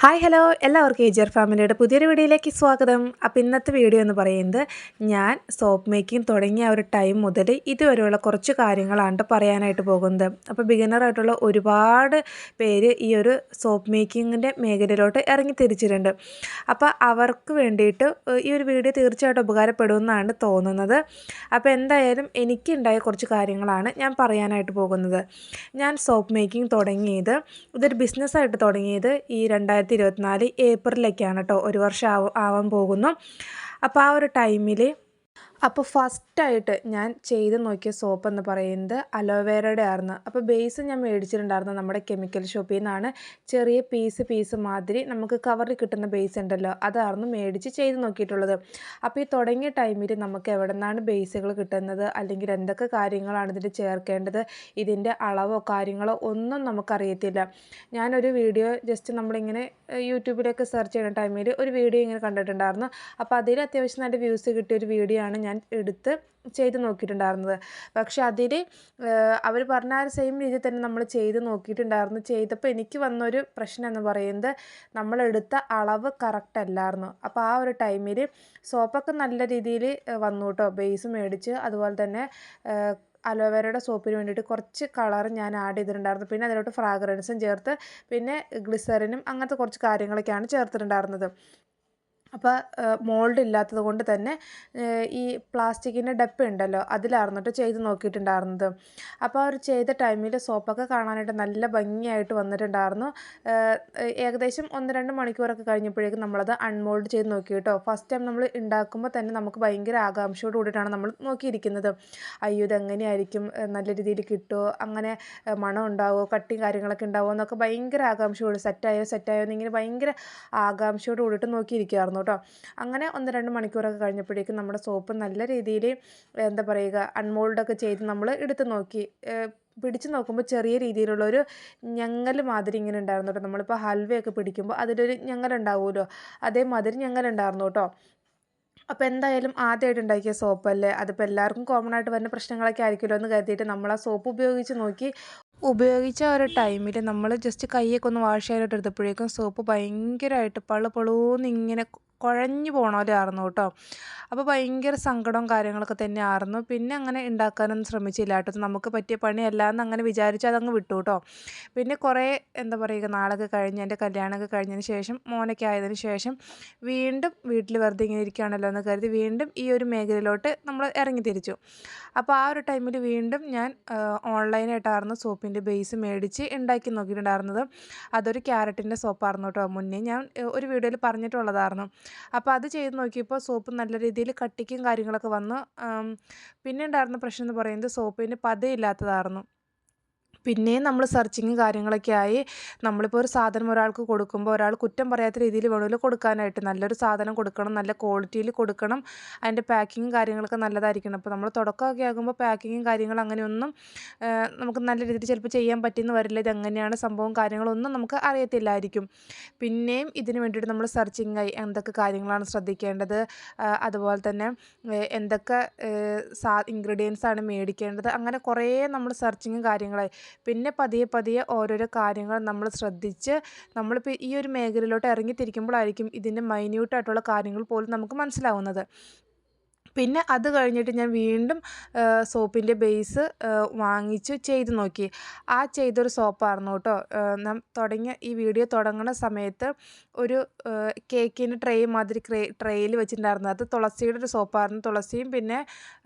Hi hello എല്ലാവർക്കും ഏജർ ഫാമിലിയുടെ പുതിയൊരു വീഡിയോയിലേക്ക് സ്വാഗതം. അപ്പോൾ ഇന്നത്തെ വീഡിയോ എന്ന് പറയുന്നത് ഞാൻ സോപ്പ് മേക്കിംഗ് തുടങ്ങിയ ഒരു ടൈം മുതൽ ഇതുവരെയുള്ള കുറച്ച് കാര്യങ്ങളാണ് പറയാനായിട്ട് പോകുന്നത്. അപ്പോൾ ബിഗിനറായിട്ടുള്ള ഒരുപാട് പേര് ഈ ഒരു സോപ്പ് മേക്കിങ്ങിൻ്റെ മേഖലയിലോട്ട് ഇറങ്ങി തിരിച്ചിട്ടുണ്ട്. അപ്പോൾ അവർക്ക് വേണ്ടിയിട്ട് ഈ ഒരു വീഡിയോ തീർച്ചയായിട്ടും ഉപകാരപ്പെടുമെന്നാണ് തോന്നുന്നത്. അപ്പോൾ എന്തായാലും എനിക്കുണ്ടായ കുറച്ച് കാര്യങ്ങളാണ് ഞാൻ പറയാനായിട്ട് പോകുന്നത്. ഞാൻ സോപ്പ് മേക്കിംഗ് തുടങ്ങിയത് ഇതൊരു ബിസിനസ്സായിട്ട് തുടങ്ങിയത് ഈ 2024 ഏപ്രിലൊക്കെയാണ് കേട്ടോ. ഒരു വർഷം ആവാൻ പോകുന്നു. അപ്പോൾ ആ ഒരു ടൈമിൽ ഫസ്റ്റായിട്ട് ഞാൻ ചെയ്ത് നോക്കിയ സോപ്പ് എന്ന് പറയുന്നത് അലോവേരയുടെ ആയിരുന്നു. അപ്പോൾ ബേസ് ഞാൻ മേടിച്ചിട്ടുണ്ടായിരുന്നു നമ്മുടെ കെമിക്കൽ ഷോപ്പിൽ നിന്നാണ്. ചെറിയ പീസ് മാതിരി നമുക്ക് കവറിൽ കിട്ടുന്ന ബേസ് ഉണ്ടല്ലോ, അതായിരുന്നു മേടിച്ച് ചെയ്ത് നോക്കിയിട്ടുള്ളത്. അപ്പോൾ ഈ തുടങ്ങിയ ടൈമിൽ നമുക്ക് എവിടെ നിന്നാണ് ബേസുകൾ കിട്ടുന്നത്, അല്ലെങ്കിൽ എന്തൊക്കെ കാര്യങ്ങളാണ് ഇതിൽ ചേർക്കേണ്ടത്, ഇതിൻ്റെ അളവോ കാര്യങ്ങളോ ഒന്നും നമുക്കറിയത്തില്ല. ഞാനൊരു വീഡിയോ ജസ്റ്റ് നമ്മളിങ്ങനെ യൂട്യൂബിലൊക്കെ സെർച്ച് ചെയ്യുന്ന ടൈമിൽ ഒരു വീഡിയോ ഇങ്ങനെ കണ്ടിട്ടുണ്ടായിരുന്നു. അപ്പോൾ അതിൽ അത്യാവശ്യം നല്ല വ്യൂസ് കിട്ടിയ ഒരു വീഡിയോ ആണ് ഞാൻ എടുത്ത് ചെയ്ത് നോക്കിയിട്ടുണ്ടായിരുന്നത്. പക്ഷെ അതിൽ അവർ പറഞ്ഞ ആ ഒരു സെയിം രീതിയിൽ തന്നെ നമ്മൾ ചെയ്ത് നോക്കിയിട്ടുണ്ടായിരുന്നു. ചെയ്തപ്പോൾ എനിക്ക് വന്നൊരു പ്രശ്നം എന്ന് പറയുന്നത് നമ്മളെടുത്ത അളവ് കറക്റ്റ് അല്ലായിരുന്നു. അപ്പോൾ ആ ഒരു ടൈമിൽ സോപ്പൊക്കെ നല്ല രീതിയിൽ വന്നു കേട്ടോ. ബേസ് മേടിച്ച് അതുപോലെ തന്നെ അലോവേരയുടെ സോപ്പിന് വേണ്ടിയിട്ട് കുറച്ച് കളർ ഞാൻ ആഡ് ചെയ്തിട്ടുണ്ടായിരുന്നു. പിന്നെ അതിലോട്ട് ഫ്രാഗ്രൻസും ചേർത്ത് പിന്നെ ഗ്ലിസറിനും അങ്ങനത്തെ കുറച്ച് കാര്യങ്ങളൊക്കെയാണ് ചേർത്തിട്ടുണ്ടായിരുന്നത്. അപ്പോൾ മോൾഡ് ഇല്ലാത്തത് കൊണ്ട് തന്നെ ഈ പ്ലാസ്റ്റിക്കിൻ്റെ ഡപ്പ ഉണ്ടല്ലോ അതിലായിരുന്നിട്ട് ചെയ്ത് നോക്കിയിട്ടുണ്ടായിരുന്നത്. അപ്പോൾ അവർ ചെയ്ത ടൈമിൽ സോപ്പൊക്കെ കാണാനായിട്ട് നല്ല ഭംഗിയായിട്ട് വന്നിട്ടുണ്ടായിരുന്നു. ഏകദേശം 1-2 മണിക്കൂറൊക്കെ കഴിഞ്ഞപ്പോഴേക്കും നമ്മളത് അൺമോൾഡ് ചെയ്ത് നോക്കി കേട്ടോ. ഫസ്റ്റ് ടൈം നമ്മൾ ഉണ്ടാക്കുമ്പോൾ തന്നെ നമുക്ക് ഭയങ്കര ആകാംക്ഷയോട് കൂടിയിട്ടാണ് നമ്മൾ നോക്കിയിരിക്കുന്നത്. അയ്യോ ഇതെങ്ങനെയായിരിക്കും, നല്ല രീതിയിൽ കിട്ടുമോ, അങ്ങനെ മണം ഉണ്ടാവുമോ, കട്ടിയും കാര്യങ്ങളൊക്കെ ഉണ്ടാവുമോ എന്നൊക്കെ ഭയങ്കര ആകാംക്ഷയോട് സെറ്റായോ എന്നിങ്ങനെ ഭയങ്കര ആകാംക്ഷയോട് കൂടിയിട്ട് നോക്കിയിരിക്കുമായിരുന്നു കേട്ടോ. അങ്ങനെ 1-2 മണിക്കൂറൊക്കെ കഴിഞ്ഞപ്പോഴേക്കും നമ്മുടെ സോപ്പ് നല്ല രീതിയിൽ എന്താ പറയുക അൺമോൾഡൊക്കെ ചെയ്ത് നമ്മൾ എടുത്ത് നോക്കി. പിടിച്ച് നോക്കുമ്പോൾ ചെറിയ രീതിയിലുള്ളൊരു ഞങ്ങൽ മാതിരി ഇങ്ങനെ ഉണ്ടായിരുന്നു കേട്ടോ. നമ്മളിപ്പോൾ ഹൽവയൊക്കെ പിടിക്കുമ്പോൾ അതിലൊരു ഞങ്ങലുണ്ടാവുമല്ലോ, അതേമാതിരി ഞങ്ങലുണ്ടായിരുന്നു കേട്ടോ. അപ്പോൾ എന്തായാലും ആദ്യമായിട്ട് ഉണ്ടാക്കിയ സോപ്പല്ലേ, അതിപ്പോൾ എല്ലാവർക്കും കോമൺ ആയിട്ട് വരുന്ന പ്രശ്നങ്ങളൊക്കെ ആയിരിക്കുമല്ലോ എന്ന് കരുതിയിട്ട് നമ്മൾ ആ സോപ്പ് ഉപയോഗിച്ച് നോക്കി. ഉപയോഗിച്ച ഒരു ടൈമിൽ നമ്മൾ ജസ്റ്റ് കൈയൊക്കെ ഒന്ന് വാഷ് ചെയ്യാനായിട്ട് എടുത്തപ്പോഴേക്കും സോപ്പ് ഭയങ്കരമായിട്ട് പളുപളൂന്ന് ഇങ്ങനെ കുഴഞ്ഞു പോണ പോലെ ആയിരുന്നു കേട്ടോ. അപ്പോൾ ഭയങ്കര സങ്കടവും കാര്യങ്ങളൊക്കെ തന്നെ ആയിരുന്നു. പിന്നെ അങ്ങനെ ഉണ്ടാക്കാനൊന്നും ശ്രമിച്ചില്ല കേട്ടോ. നമുക്ക് പറ്റിയ പണിയല്ല എന്ന് അങ്ങനെ വിചാരിച്ച് അതങ്ങ് വിട്ടു കേട്ടോ. പിന്നെ കുറേ എന്താ പറയുക നാളൊക്കെ കഴിഞ്ഞ് എൻ്റെ കല്യാണമൊക്കെ കഴിഞ്ഞതിന് ശേഷം മോനൊക്കെ ആയതിന് ശേഷം വീണ്ടും വീട്ടിൽ വെറുതെ ഇങ്ങനെ ഇരിക്കുകയാണല്ലോ എന്ന് കരുതി വീണ്ടും ഈ ഒരു മേഖലയിലോട്ട് നമ്മൾ ഇറങ്ങി തിരിച്ചു. അപ്പോൾ ആ ഒരു ടൈമിൽ വീണ്ടും ഞാൻ ഓൺലൈനായിട്ടായിരുന്നു സോപ്പിൻ്റെ ബേസ് മേടിച്ച് ഉണ്ടാക്കി നോക്കിയിട്ടുണ്ടായിരുന്നത്. അതൊരു ക്യാരറ്റിൻ്റെ സോപ്പായിരുന്നു കേട്ടോ. മുന്നേ ഞാൻ ഒരു വീഡിയോയിൽ പറഞ്ഞിട്ടുള്ളതായിരുന്നു. അപ്പോൾ അത് ചെയ്ത് നോക്കിയപ്പോൾ സോപ്പ് നല്ല രീതിയിൽ കട്ടിക്കും കാര്യങ്ങളൊക്കെ വന്നു. പിന്നെ ഉണ്ടായിരുന്ന പ്രശ്നം എന്ന് പറയുന്നത് സോപ്പിന് പതയില്ലാത്തതായിരുന്നു. പിന്നെയും നമ്മൾ സെർച്ചിങ്ങും കാര്യങ്ങളൊക്കെ ആയി. നമ്മളിപ്പോൾ ഒരു സാധനം ഒരാൾക്ക് കൊടുക്കുമ്പോൾ ഒരാൾ കുറ്റം പറയാത്ത രീതിയിൽ വേണമല്ലോ കൊടുക്കാനായിട്ട്. നല്ലൊരു സാധനം കൊടുക്കണം, നല്ല ക്വാളിറ്റിയിൽ കൊടുക്കണം, അതിൻ്റെ പാക്കിങ്ങും കാര്യങ്ങളൊക്കെ നല്ലതായിരിക്കണം. അപ്പോൾ നമ്മൾ തുടക്കമൊക്കെ ആകുമ്പോൾ പാക്കിങ്ങും കാര്യങ്ങളും അങ്ങനെയൊന്നും നമുക്ക് നല്ല രീതിയിൽ ചിലപ്പോൾ ചെയ്യാൻ പറ്റിയെന്ന് വരില്ല. ഇതെങ്ങനെയാണ് സംഭവം കാര്യങ്ങളൊന്നും നമുക്ക് അറിയത്തില്ലായിരിക്കും. പിന്നെയും ഇതിന് വേണ്ടിയിട്ട് നമ്മൾ സെർച്ചിങ്ങായി എന്തൊക്കെ കാര്യങ്ങളാണ് ശ്രദ്ധിക്കേണ്ടത്, അതുപോലെ തന്നെ എന്തൊക്കെ ഇൻഗ്രീഡിയൻസ് ആണ് മേടിക്കേണ്ടത്, അങ്ങനെ കുറേ നമ്മൾ സെർച്ചിങ്ങും കാര്യങ്ങളായി. പിന്നെ പതിയെ ഓരോരോ കാര്യങ്ങൾ നമ്മൾ ശ്രദ്ധിച്ച് നമ്മളിപ്പോൾ ഈ ഒരു മേഖലയിലോട്ട് ഇറങ്ങിത്തിരിക്കുമ്പോഴായിരിക്കും ഇതിൻ്റെ മൈന്യൂട്ടായിട്ടുള്ള കാര്യങ്ങൾ പോലും നമുക്ക് മനസ്സിലാവുന്നത്. പിന്നെ അത് കഴിഞ്ഞിട്ട് ഞാൻ വീണ്ടും സോപ്പിൻ്റെ ബേസ് വാങ്ങിച്ച് ചെയ്ത് നോക്കി. ആ ചെയ്തൊരു സോപ്പായിരുന്നു കേട്ടോ. നാം തുടങ്ങിയ ഈ വീഡിയോ തുടങ്ങുന്ന സമയത്ത് ഒരു കേക്കിൻ്റെ ട്രേ മാതിരി ട്രേയിൽ വെച്ചിട്ടുണ്ടായിരുന്നു. അത് തുളസിയുടെ ഒരു സോപ്പായിരുന്നു. തുളസിയും പിന്നെ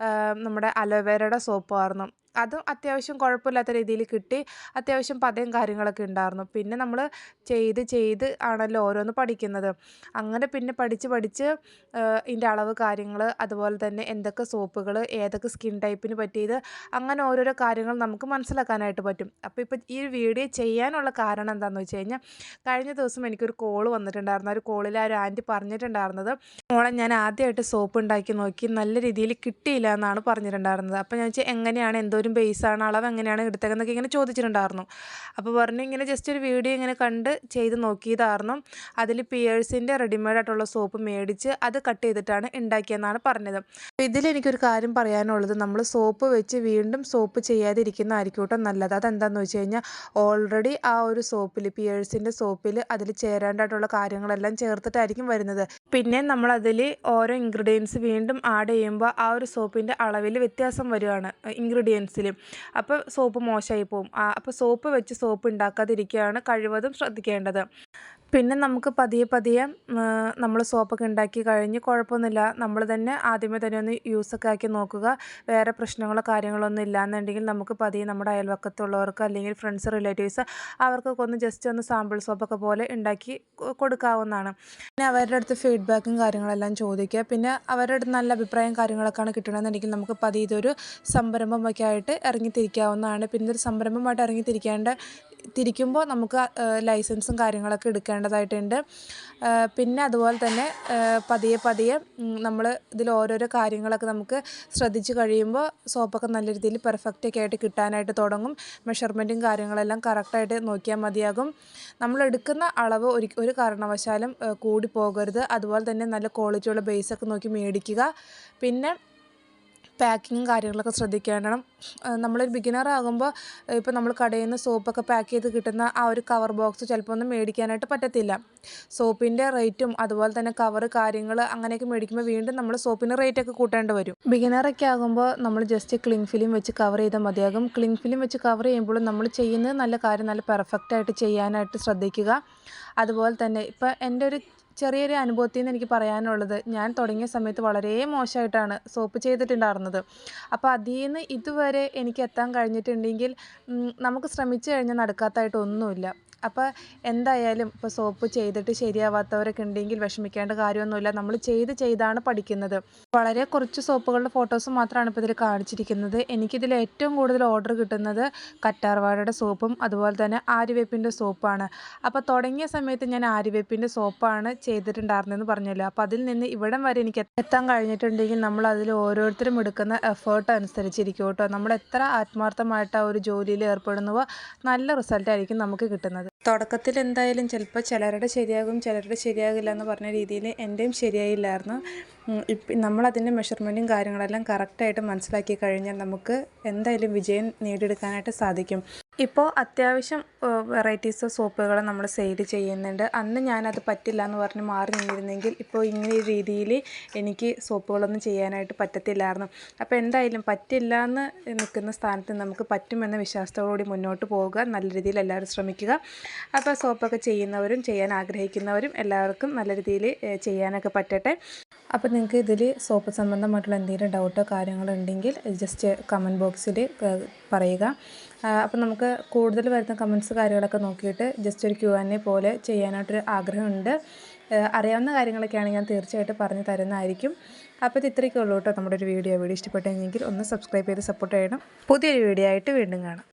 നമ്മുടെ അലോവേരയുടെ സോപ്പായിരുന്നു. അതും അത്യാവശ്യം കുഴപ്പമില്ലാത്ത രീതിയിൽ കിട്ടി. അത്യാവശ്യം പതയും കാര്യങ്ങളൊക്കെ ഉണ്ടായിരുന്നു. പിന്നെ നമ്മൾ ചെയ്ത് ആണല്ലോ ഓരോന്ന് പഠിക്കുന്നത്. അങ്ങനെ പിന്നെ പഠിച്ച് ഇതിൻ്റെ അളവ് കാര്യങ്ങൾ, അതുപോലെ തന്നെ എന്തൊക്കെ സോപ്പുകൾ ഏതൊക്കെ സ്കിൻ ടൈപ്പിന് പറ്റിയത്, അങ്ങനെ ഓരോരോ കാര്യങ്ങൾ നമുക്ക് മനസ്സിലാക്കാനായിട്ട് പറ്റും. അപ്പോൾ ഇപ്പോൾ ഈ വീഡിയോ ചെയ്യാനുള്ള കാരണം എന്താണെന്ന് വെച്ച് കഴിഞ്ഞാൽ കഴിഞ്ഞ ദിവസം എനിക്കൊരു കോൾ വന്നിട്ടുണ്ടായിരുന്നു. ആ ഒരു കോളിൽ ആ ഒരു ആൻറ്റി പറഞ്ഞിട്ടുണ്ടായിരുന്നത് മോളെ ഞാൻ ആദ്യമായിട്ട് സോപ്പ് ഉണ്ടാക്കി നോക്കി നല്ല രീതിയിൽ കിട്ടിയില്ല എന്നാണ് പറഞ്ഞിട്ടുണ്ടായിരുന്നത്. അപ്പോൾ ഞാൻ വെച്ചാൽ എങ്ങനെയാണ് എന്തോ എന്തോരം ബേസാണ്, അളവ് എങ്ങനെയാണ് എടുത്തതെന്നൊക്കെ ഇങ്ങനെ ചോദിച്ചിട്ടുണ്ടായിരുന്നു. അപ്പോൾ പറഞ്ഞു ഇങ്ങനെ ജസ്റ്റ് ഒരു വീഡിയോ ഇങ്ങനെ കണ്ട് ചെയ്ത് നോക്കിയതായിരുന്നു. അതിൽ പിയേഴ്സിൻ്റെ റെഡിമെയ്ഡായിട്ടുള്ള സോപ്പ് മേടിച്ച് അത് കട്ട് ചെയ്തിട്ടാണ് ഉണ്ടാക്കിയെന്നാണ് പറഞ്ഞത്. അപ്പോൾ ഇതിലെനിക്കൊരു കാര്യം പറയാനുള്ളത്, നമ്മൾ സോപ്പ് വെച്ച് വീണ്ടും സോപ്പ് ചെയ്യാതിരിക്കുന്നതായിരിക്കും കേട്ടോ നല്ലത്. അതെന്താണെന്ന് വെച്ച് കഴിഞ്ഞാൽ ഓൾറെഡി ആ ഒരു സോപ്പിൽ, പിയേഴ്സിൻ്റെ സോപ്പിൽ അതിൽ ചേരാണ്ടായിട്ടുള്ള കാര്യങ്ങളെല്ലാം ചേർത്തിട്ടായിരിക്കും വരുന്നത്. പിന്നെ നമ്മളതിൽ ഓരോ ഇൻഗ്രീഡിയൻസ് വീണ്ടും ആഡ് ചെയ്യുമ്പോൾ ആ ഒരു സോപ്പിൻ്റെ അളവിൽ വ്യത്യാസം വരികയാണ് ഇൻഗ്രീഡിയൻസിൽ. അപ്പോൾ സോപ്പ് മോശമായി പോകും. അപ്പോൾ സോപ്പ് വെച്ച് സോപ്പ് ഉണ്ടാക്കാതിരിക്കുകയാണ് കഴിവതും ശ്രദ്ധിക്കേണ്ടത്. പിന്നെ നമുക്ക് പതിയെ നമ്മൾ സോപ്പൊക്കെ ഉണ്ടാക്കി കഴിഞ്ഞ് കുഴപ്പമൊന്നുമില്ല, നമ്മൾ തന്നെ ആദ്യമേ തന്നെ ഒന്ന് യൂസൊക്കെ ആക്കി നോക്കുക. വേറെ പ്രശ്നങ്ങളോ കാര്യങ്ങളൊന്നും ഇല്ലയെന്നുണ്ടെങ്കിൽ നമുക്ക് പതിയെ നമ്മുടെ അയൽവക്കത്തുള്ളവർക്ക് അല്ലെങ്കിൽ ഫ്രണ്ട്സ് റിലേറ്റീവ്സ് അവർക്കൊക്കെ ഒന്ന് ജസ്റ്റ് ഒന്ന് സാമ്പിൾ സോപ്പൊക്കെ പോലെ ഉണ്ടാക്കി കൊടുക്കാവുന്നതാണ്. പിന്നെ അവരുടെ അടുത്ത് ഫീഡ്ബാക്കും കാര്യങ്ങളെല്ലാം ചോദിക്കുക. പിന്നെ അവരുടെ അടുത്ത് നല്ല അഭിപ്രായം കാര്യങ്ങളൊക്കെയാണ് കിട്ടണമെന്നുണ്ടെങ്കിൽ നമുക്ക് പതിയെ ഇതൊരു സംരംഭമൊക്കെ ആയിട്ട് ഇറങ്ങിത്തിരിക്കാവുന്നതാണ്. പിന്നെ ഇതൊരു സംരംഭമായിട്ട് തിരിക്കുമ്പോൾ നമുക്ക് ലൈസൻസും കാര്യങ്ങളൊക്കെ എടുക്കേണ്ടതായിട്ടുണ്ട്. പിന്നെ അതുപോലെ തന്നെ പതിയെ നമ്മൾ ഇതിൽ ഓരോരോ കാര്യങ്ങളൊക്കെ നമുക്ക് ശ്രദ്ധിച്ച് കഴിയുമ്പോൾ സോപ്പൊക്കെ നല്ല രീതിയിൽ പെർഫെക്റ്റൊക്കെ ആയിട്ട് കിട്ടാനായിട്ട് തുടങ്ങും. മെഷർമെൻറ്റും കാര്യങ്ങളെല്ലാം കറക്റ്റായിട്ട് നോക്കിയാൽ മതിയാകും. നമ്മളെടുക്കുന്ന അളവ് ഒരു കാരണവശാലും കൂടി പോകരുത്. അതുപോലെ തന്നെ നല്ല ക്വാളിറ്റിയുള്ള ബേസൊക്കെ നോക്കി മേടിക്കുക. പിന്നെ പാക്കിങ്ങും കാര്യങ്ങളൊക്കെ ശ്രദ്ധിക്കണം. നമ്മളൊരു ബിഗിനർ ആകുമ്പോൾ ഇപ്പോൾ നമ്മൾ കടയിൽ നിന്ന് സോപ്പൊക്കെ പാക്ക് ചെയ്ത് കിട്ടുന്ന ആ ഒരു കവർ ബോക്സ് ചിലപ്പോൾ ഒന്നും മേടിക്കാനായിട്ട് പറ്റത്തില്ല. സോപ്പിൻ്റെ റേറ്റും അതുപോലെ തന്നെ കവർ കാര്യങ്ങൾ അങ്ങനെയൊക്കെ മേടിക്കുമ്പോൾ വീണ്ടും നമ്മൾ സോപ്പിൻ്റെ റേറ്റൊക്കെ കൂട്ടേണ്ടി വരും. ബിഗിനറൊക്കെ ആകുമ്പോൾ നമ്മൾ ജസ്റ്റ് ക്ലിങ് ഫിലിം വെച്ച് കവർ ചെയ്താൽ മതിയാകും. ക്ലിങ് ഫിലിം വെച്ച് കവർ ചെയ്യുമ്പോൾ നമ്മൾ ചെയ്യുന്നത് നല്ല കാര്യം നല്ല പെർഫെക്റ്റായിട്ട് ചെയ്യാനായിട്ട് ശ്രദ്ധിക്കുക. അതുപോലെ തന്നെ ഇപ്പോൾ എൻ്റെ ഒരു ചെറിയൊരു അനുഭവത്തിൽ നിന്ന് എനിക്ക് പറയാനുള്ളത്, ഞാൻ തുടങ്ങിയ സമയത്ത് വളരെ മോശമായിട്ടാണ് സോപ്പ് ചെയ്തിട്ടുണ്ടായിരുന്നത്. അപ്പോൾ അതിൽ നിന്ന് ഇതുവരെ എനിക്ക് എത്താൻ കഴിഞ്ഞിട്ടുണ്ടെങ്കിൽ നമുക്ക് ശ്രമിച്ചു കഴിഞ്ഞാൽ നടക്കാത്തതായിട്ട് ഒന്നുമില്ല. അപ്പോൾ എന്തായാലും ഇപ്പോൾ സോപ്പ് ചെയ്തിട്ട് ശരിയാവാത്തവരൊക്കെ ഉണ്ടെങ്കിൽ വിഷമിക്കേണ്ട കാര്യമൊന്നുമില്ല. നമ്മൾ ചെയ്താണ് പഠിക്കുന്നത്. വളരെ കുറച്ച് സോപ്പുകളുടെ ഫോട്ടോസ് മാത്രമാണ് ഇപ്പോൾ ഇതിൽ കാണിച്ചിരിക്കുന്നത്. എനിക്കിതിൽ ഏറ്റവും കൂടുതൽ ഓർഡർ കിട്ടുന്നത് കറ്റാർവാഴയുടെ സോപ്പും അതുപോലെ തന്നെ ആര്യവേപ്പിൻ്റെ സോപ്പാണ്. അപ്പോൾ തുടങ്ങിയ സമയത്ത് ഞാൻ ആര്യവേപ്പിൻ്റെ സോപ്പാണ് ചെയ്തിട്ടുണ്ടായിരുന്നതെന്ന് പറഞ്ഞല്ലോ. അപ്പോൾ അതിൽ നിന്ന് ഇവിടം വരെ എനിക്ക് എത്താൻ കഴിഞ്ഞിട്ടുണ്ടെങ്കിൽ നമ്മൾ അതിൽ ഓരോരുത്തരും എടുക്കുന്ന എഫേർട്ട് അനുസരിച്ചിരിക്കും കേട്ടോ. നമ്മൾ എത്ര ആത്മാർത്ഥമായിട്ട് ആ ഒരു ജോലിയിൽ ഏർപ്പെടുന്നുവോ നല്ല റിസൾട്ടായിരിക്കും നമുക്ക് കിട്ടുന്നത്. തുടക്കത്തിൽ എന്തായാലും ചിലപ്പോൾ ചിലരുടെ ശരിയാകും ചിലരുടെ ശരിയാകില്ല എന്ന് പറഞ്ഞ രീതിയിൽ എൻ്റെയും ശരിയായില്ലായിരുന്നു. നമ്മളതിൻ്റെ മെഷർമെൻറ്റും കാര്യങ്ങളെല്ലാം കറക്റ്റായിട്ട് മനസ്സിലാക്കി കഴിഞ്ഞാൽ നമുക്ക് എന്തായാലും വിജയം നേടിയെടുക്കാനായിട്ട് സാധിക്കും. ഇപ്പോൾ അത്യാവശ്യം വെറൈറ്റീസ് ഓഫ് സോപ്പുകൾ നമ്മൾ സെയിൽ ചെയ്യുന്നുണ്ട്. അന്ന് ഞാനത് പറ്റില്ല എന്ന് പറഞ്ഞ് മാറി നിന്നിരുന്നെങ്കിൽ ഇപ്പോൾ ഇങ്ങനെ ഒരു രീതിയിൽ എനിക്ക് സോപ്പുകളൊന്നും ചെയ്യാനായിട്ട് പറ്റത്തില്ലായിരുന്നു. അപ്പോൾ എന്തായാലും പറ്റില്ല എന്ന് നിൽക്കുന്ന സ്ഥാനത്ത് നമുക്ക് പറ്റുമെന്ന വിശ്വാസത്തോടുകൂടി മുന്നോട്ട് പോവുക. നല്ല രീതിയിൽ എല്ലാവരും ശ്രമിക്കുക. അപ്പോൾ സോപ്പൊക്കെ ചെയ്യുന്നവരും ചെയ്യാൻ ആഗ്രഹിക്കുന്നവരും എല്ലാവർക്കും നല്ല രീതിയിൽ ചെയ്യാനൊക്കെ പറ്റട്ടെ. അപ്പോൾ നിങ്ങൾക്ക് ഇതിൽ സോപ്പ് സംബന്ധമായിട്ടുള്ള എന്തെങ്കിലും ഡൗട്ടോ കാര്യങ്ങളോ ഉണ്ടെങ്കിൽ ജസ്റ്റ് കമൻറ്റ് ബോക്സിൽ പറയുക. അപ്പോൾ നമുക്ക് കൂടുതൽ വരുന്ന കമൻറ്റ്സ് കാര്യങ്ങളൊക്കെ നോക്കിയിട്ട് ജസ്റ്റ് ഒരു Q&A പോലെ ചെയ്യാനായിട്ടൊരു ആഗ്രഹമുണ്ട്. അറിയാവുന്ന കാര്യങ്ങളൊക്കെയാണെങ്കിൽ ഞാൻ തീർച്ചയായിട്ടും പറഞ്ഞു തരുന്നതായിരിക്കും. അപ്പോൾ ഇത് ഇത്രയൊക്കെ ഉള്ളൂ കേട്ടോ നമ്മുടെ ഒരു വീഡിയോ ഇഷ്ടപ്പെട്ടെങ്കിൽ ഒന്ന് സബ്സ്ക്രൈബ് ചെയ്ത് സപ്പോർട്ട് ചെയ്യണം. പുതിയൊരു വീഡിയോ ആയിട്ട് വീണ്ടും കാണാം.